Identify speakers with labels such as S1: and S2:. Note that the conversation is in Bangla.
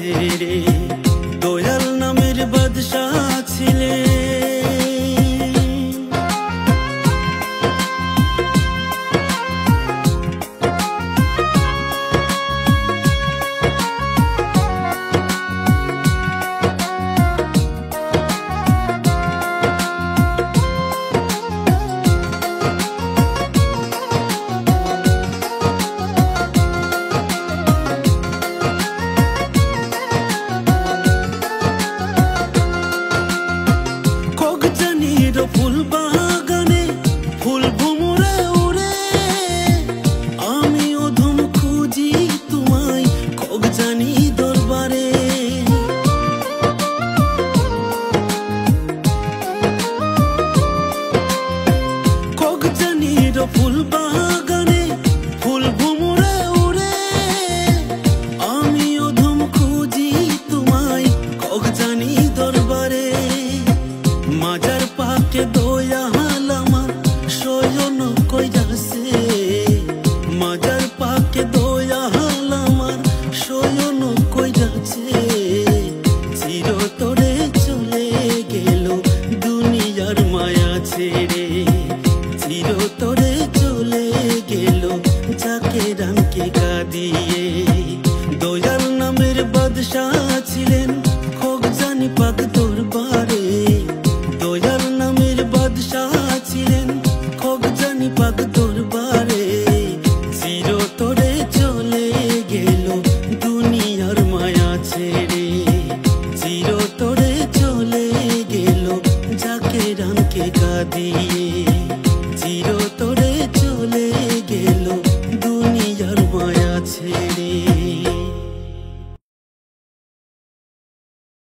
S1: ছেড়ে দয়াল নামের বাদশাহ ছিলে। ফুল বাগানে ফুল ভুমরে উড়ে আমি অধম খুঁজি তোমায় খোঁজজানি দরবারে। খোঁজজানির ফুল বাগানে ফুল ভুমরে উড়ে আমি অধম খুঁজি তোমায় খোঁজজানি দরবারে। মাজার পাকে দয়াল আমার শয়ন কইরাছে, মাজার পাকে দয়াল আমার শয়ন কইরাছে। চিরতরে চলে গেল দুনিয়ার মায়া ছেড়ে, চিরতরে চলে গেল যাকে রামকে কাঁদিয়ে। দয়াল নামের বাদশাহ ছিলেন